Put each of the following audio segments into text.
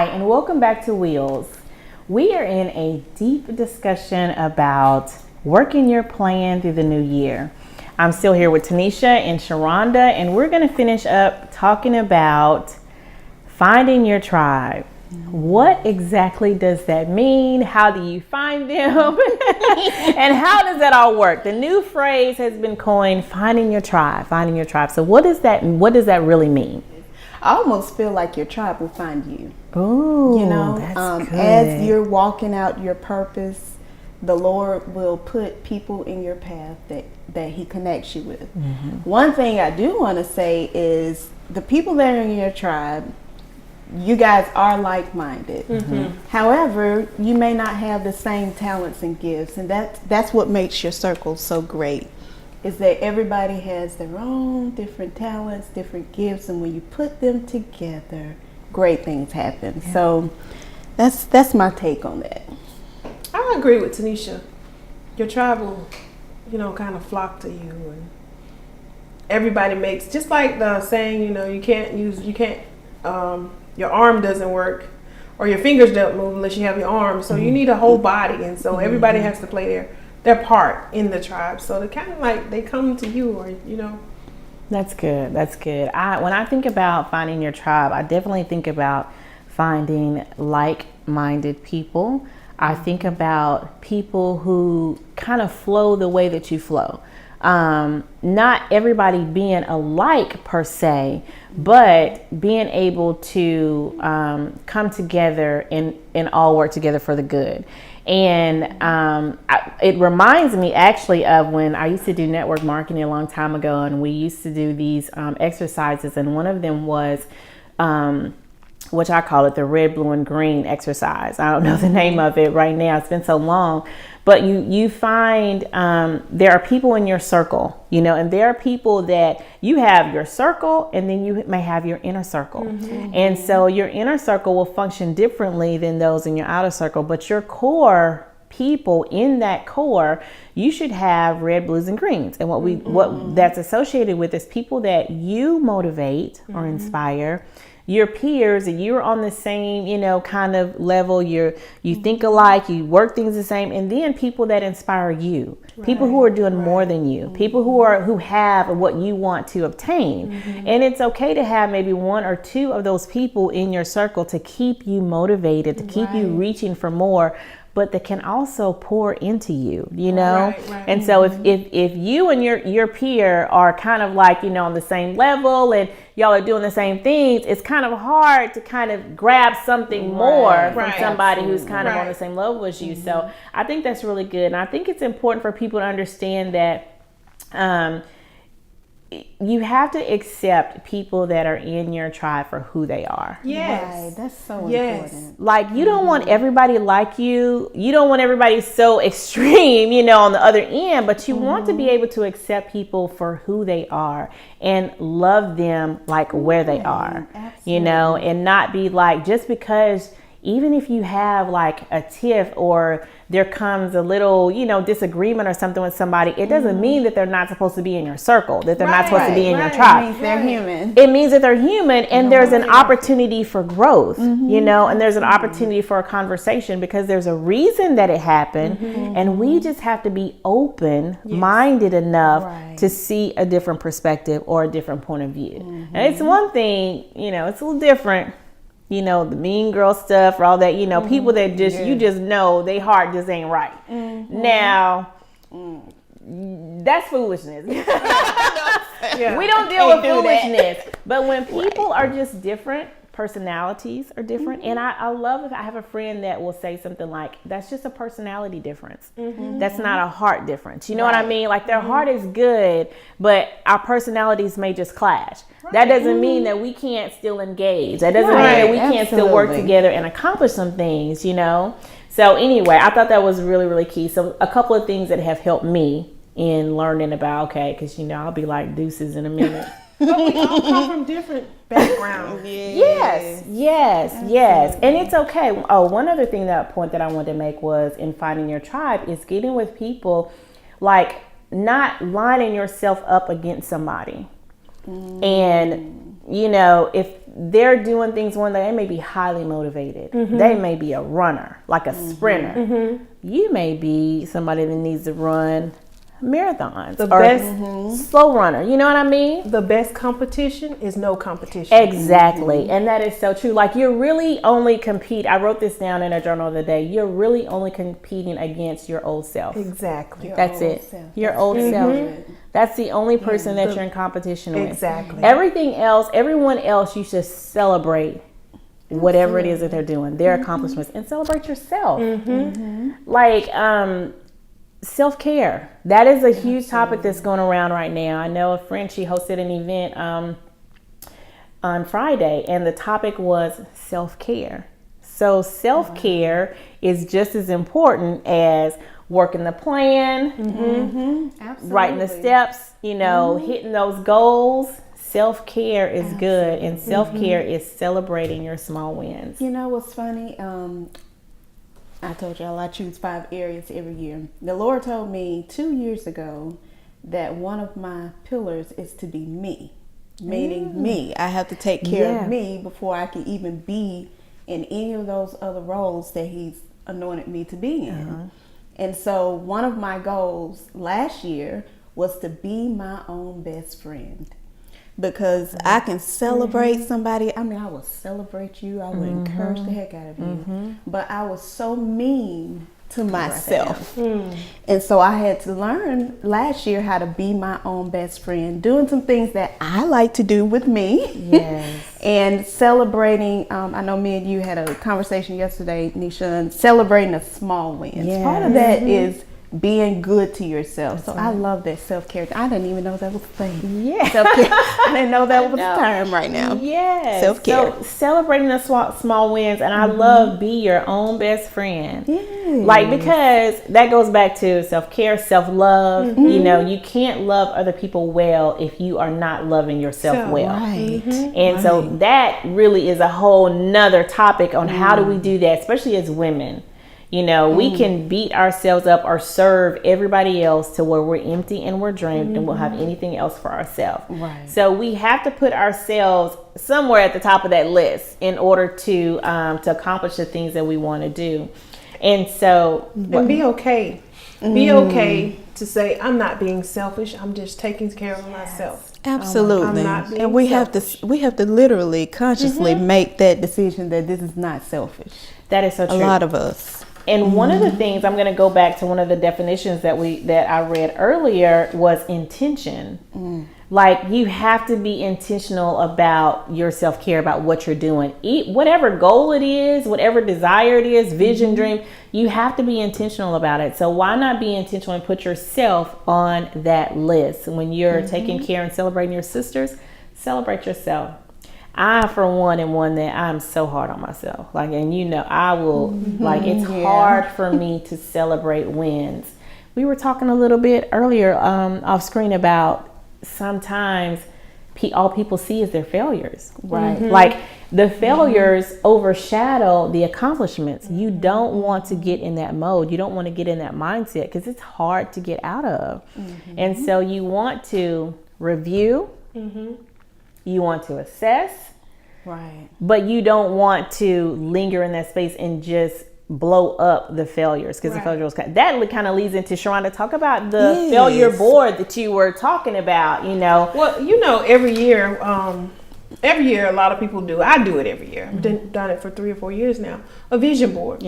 Hi, and welcome back to Wheels. We are in a deep discussion about working your plan through the new year. I'm still here with Taneisha and Sharonda, and we're going to finish up talking about finding your tribe. What exactly does that mean? How do you find them? And how does that all work? The new phrase has been coined, finding your tribe, finding your tribe. So what does that really mean? I almost feel like your tribe will find you. Oh, you know, that's good. As you're walking out your purpose, the Lord will put people in your path that He connects you with. Mm-hmm. One thing I do want to say is the people that are in your tribe, you guys are like-minded. Mm-hmm. However, you may not have the same talents and gifts, and that's what makes your circle so great. Is that everybody has their own different talents, different gifts, and when you put them together, great things happen. Yeah. So that's my take on that. I agree with Taneisha. Your tribe will, kind of flock to you, and everybody makes, just like the saying, your arm doesn't work or your fingers don't move unless you have your arm. So you need a whole body, and so everybody has to play their part in the tribe. So they kind of like, they come to you, or That's good. That's good. When I think about finding your tribe, I definitely think about finding like-minded people. I think about people who kind of flow the way that you flow. Not everybody being alike per se, but being able to come together and all work together for the good. And it reminds me actually of when I used to do network marketing a long time ago, and we used to do these exercises, and one of them was which I call it the red, blue, and green exercise. I don't know the name of it right now. It's been so long. But you find there are people in your circle, and there are people that you have your circle, and then you may have your inner circle. Mm-hmm. And so your inner circle will function differently than those in your outer circle. But your core people in that core, you should have red, blues, and greens. And what that's associated with is people that you motivate or inspire. Your peers, and you're on the same, kind of level. You think alike, you work things the same, and then people that inspire you, people who are doing more than you, people who have what you want to obtain. Mm-hmm. And it's okay to have maybe one or two of those people in your circle to keep you motivated, to keep you reaching for more, but that can also pour into you, Right. And so if you and your peer are kind of like, on the same level, and y'all are doing the same things, it's kind of hard to kind of grab something more from somebody who's kind of on the same level as you. Mm-hmm. So I think that's really good. And I think it's important for people to understand that you have to accept people that are in your tribe for who they are. Yes. Right. That's so important. Like, you don't want everybody like you. You don't want everybody so extreme, on the other end, but you want to be able to accept people for who they are and love them like where they are, and not be like, just because, even if you have like a tiff or there comes a little, disagreement or something with somebody, it doesn't mean that they're not supposed to be in your circle, that they're not supposed to be in your tribe. It means they're human. It means that they're human, and there's an opportunity for growth, and there's an opportunity for a conversation, because there's a reason that it happened, and we just have to be open-minded enough to see a different perspective or a different point of view. And it's one thing, it's a little different. The mean girl stuff or all that, people that you just know their heart just ain't right. Mm-hmm. Now, that's foolishness. We don't deal with foolishness. But when people are just different, personalities are different. And I love if I have a friend that will say something like, that's just a personality difference. Mm-hmm. That's not a heart difference. You know what I mean? Like, their heart is good, but our personalities may just clash. That doesn't mean that we can't still engage. That doesn't mean that we can't still work together and accomplish some things, So anyway, I thought that was really, really key. So a couple of things that have helped me in learning about, because, I'll be like deuces in a minute. But we all come from different backgrounds. Yes. And it's okay. Oh, one other point that I wanted to make was, in finding your tribe, is getting with people, like, not lining yourself up against somebody. And, you know, if they're doing things one day, they may be highly motivated. They may be a runner, like a sprinter. You may be somebody that needs to run marathons, The or best slow runner. You know what I mean? the best competition is no competition. Exactly. And that is so true. Like, you're really only I wrote this down in a journal of the day. You're really only competing against your old self. Exactly. That's it. Your old self. That's the only person that you're in competition with. Exactly. Everything else, everyone else, you should celebrate whatever it is that they're doing, their accomplishments, and celebrate yourself. Like, self-care. That is a huge topic that's going around right now. I know a friend, she hosted an event on Friday, and the topic was self-care. So self-care is just as important as working the plan, writing the steps, you know, hitting those goals. Self-care is good, and self-care is celebrating your small wins. You know what's funny? I told y'all I choose 5 areas every year. The Lord told me 2 years ago that one of my pillars is to be me, meaning me. I have to take care of me before I can even be in any of those other roles that He's anointed me to be in. And so one of my goals last year was to be my own best friend. Because I can celebrate somebody. I mean, I will celebrate you. I will encourage the heck out of you. But I was so mean to myself. And so I had to learn last year how to be my own best friend, doing some things that I like to do with me. And celebrating, I know me and you had a conversation yesterday, Neshonne, celebrating the small wins. Part of that is being good to yourself. I love that self-care. I didn't even know that was a thing. Self-care. I didn't know that was a term right now. Self-care. So celebrating the small wins, and I love be your own best friend. Like, because that goes back to self-care, self-love. You know, you can't love other people well if you are not loving yourself well. And so that really is a whole nother topic on how do we do that, especially as women. You know, we can beat ourselves up or serve everybody else to where we're empty and we're drained and we'll have anything else for ourselves. So we have to put ourselves somewhere at the top of that list in order to accomplish the things that we want to do. And so, and be okay. Be okay to say, I'm not being selfish. I'm just taking care of myself. Absolutely. I'm not being and we selfish. have to literally consciously make that decision that this is not selfish. That is so true. A lot of us. And one of the things, I'm going to go back to one of the definitions that I read earlier, was intention. Like, you have to be intentional about your self-care, about what you're doing. Whatever goal it is, whatever desire it is, vision, dream, you have to be intentional about it. So why not be intentional and put yourself on that list? When you're taking care and celebrating your sisters, celebrate yourself. I, for one, am one that I'm so hard on myself. Like, and you know, I will, like, it's hard for me to celebrate wins. We were talking a little bit earlier off screen about sometimes all people see is their failures. Like, the failures overshadow the accomplishments. You don't want to get in that mode. You don't want to get in that mindset because it's hard to get out of. And so you want to review. You want to assess, but you don't want to linger in that space and just blow up the failures, because the failures that kind of leads into Sharonda. Talk about the failure board that you were talking about. You know, well, you know, every year a lot of people do. I do it every year. I've done it for 3 or 4 years now. A vision board.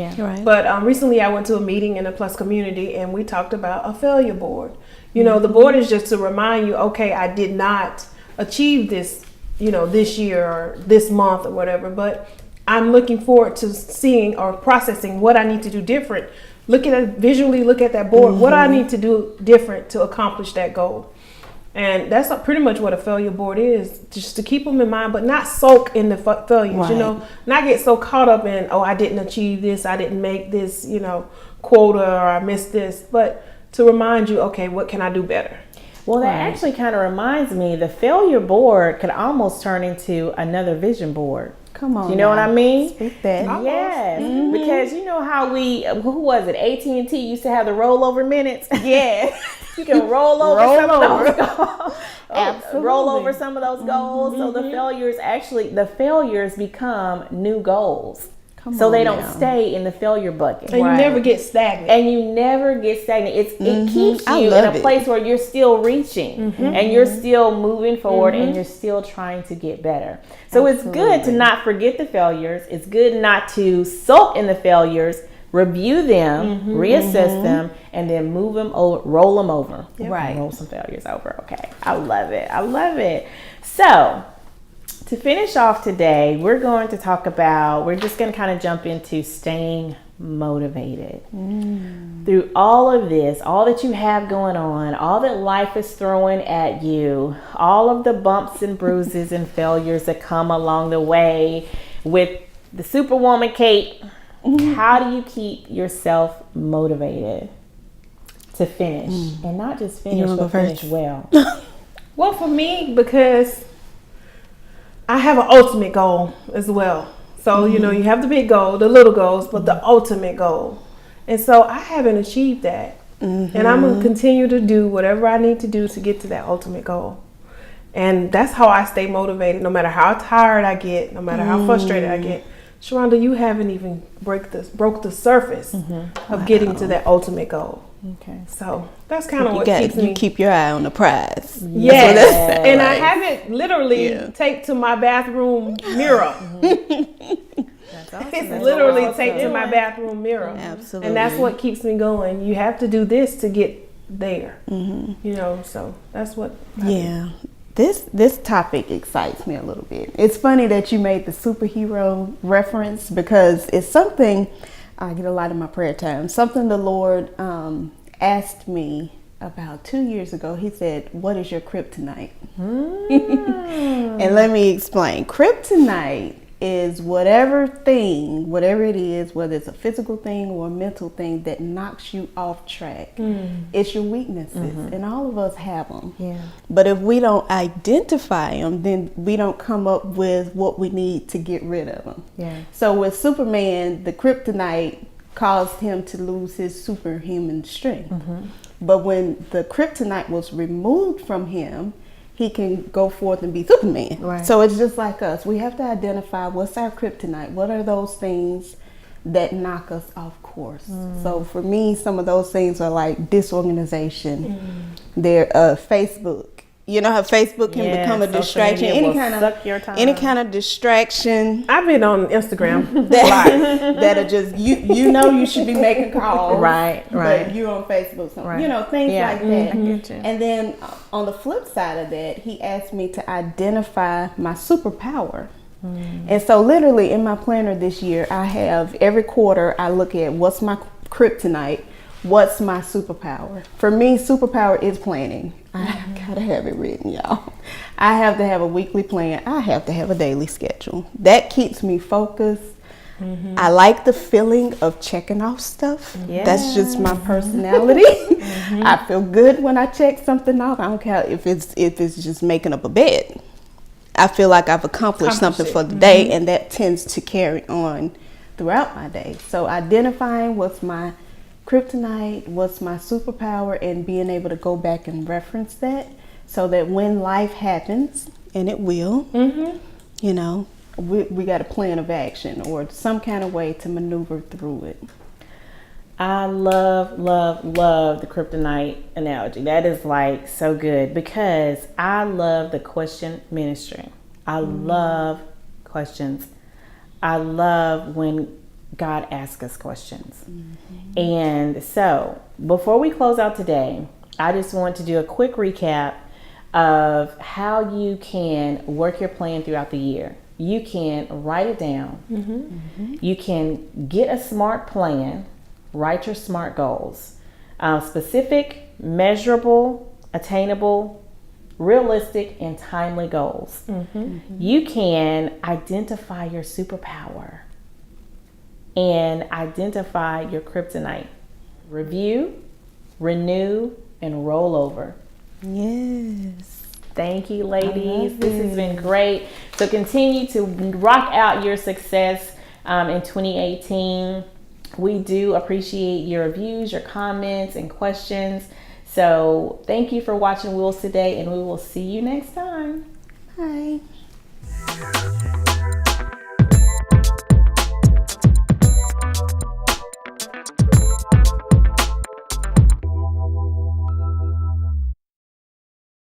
But recently I went to a meeting in the Plus community and we talked about a failure board. You know, the board is just to remind you, okay, I did not achieve this, you know, this year or this month or whatever, but I'm looking forward to seeing or processing what I need to do different. Look at it visually, look at that board. What do I need to do different to accomplish that goal? And that's pretty much what a failure board is, just to keep them in mind, but not soak in the failures, you know, not get so caught up in, oh, I didn't achieve this, I didn't make this, you know, quota, or I missed this, but to remind you, okay, what can I do better? Well, that actually kind of reminds me, the failure board could almost turn into another vision board. Come on. You know what I mean? Speak that. Yes. Because you know how who was it? AT&T used to have the rollover minutes. You can roll over some of those goals. Absolutely. Roll over some of those goals. So the failures become new goals. So they don't stay in the failure bucket. And you never get stagnant. It keeps you in a place where you're still reaching and you're still moving forward and you're still trying to get better. So it's good to not forget the failures. It's good not to sulk in the failures. Review them, reassess them, and then move them over, roll them over. Yep. Right. Roll some failures over. Okay. I love it. So to finish off today, we're just going to kind of jump into staying motivated. Through all of this, all that you have going on, all that life is throwing at you, all of the bumps and bruises and failures that come along the way with the Superwoman cape, how do you keep yourself motivated to finish? And not just finish, but finish well. Well, for me, because I have an ultimate goal as well. So, you have the big goal, the little goals, but the ultimate goal. And so I haven't achieved that. And I'm going to continue to do whatever I need to do to get to that ultimate goal. And that's how I stay motivated, no matter how tired I get, no matter how frustrated I get. Sharonda, you haven't even broke the surface of getting to that ultimate goal. Okay. So that's kind of what keeps me. You keep your eye on the prize. Yes. And I have it literally taped to my bathroom mirror. That's awesome. It's literally taped to my bathroom mirror. Absolutely. And that's what keeps me going. You have to do this to get there. So that's what I do. This topic excites me a little bit. It's funny that you made the superhero reference because it's something I get a lot in my prayer time. Something the Lord asked me about 2 years ago. He said, "What is your kryptonite?" And let me explain. Kryptonite is whatever it is, whether it's a physical thing or a mental thing that knocks you off track. It's your weaknesses, and all of us have them. Yeah. But if we don't identify them, then we don't come up with what we need to get rid of them. Yeah. So with Superman, the kryptonite caused him to lose his superhuman strength. But when the kryptonite was removed from him, he can go forth and be Superman. Right. So it's just like us. We have to identify what's our kryptonite. What are those things that knock us off course? So for me, some of those things are like disorganization. They're Facebook. You know how Facebook can become a distraction. Any kind of distraction. I've been on Instagram that'll just you should be making calls. Right. But you're on Facebook. So, things like that. I get you. And then on the flip side of that, he asked me to identify my superpower. And so literally in my planner this year, I have every quarter I look at what's my kryptonite, what's my superpower. For me, superpower is planning. I gotta have it written, y'all. I have to have a weekly plan. I have to have a daily schedule. That keeps me focused. I like the feeling of checking off stuff. That's just my personality. I feel good when I check something off. I don't care if it's just making up a bed. I feel like I've accomplished something for the day, and that tends to carry on throughout my day. So identifying what's my kryptonite, what's my superpower, and being able to go back and reference that so that when life happens, and it will, we got a plan of action or some kind of way to maneuver through it. I love the kryptonite analogy. That is like so good because I love the question ministry. I love questions. I love when God asks us questions. And so before we close out today, I just want to do a quick recap of how you can work your plan throughout the year. You can write it down. You can get a SMART plan. Write your SMART goals. Specific, measurable, attainable, realistic, and timely goals. You can identify your superpower and identify your kryptonite. Review, renew, and roll over. Yes. Thank you, ladies. This has been great. So continue to rock out your success in 2018. We do appreciate your reviews, your comments, and questions. So thank you for watching Wheels today, and we will see you next time. Bye.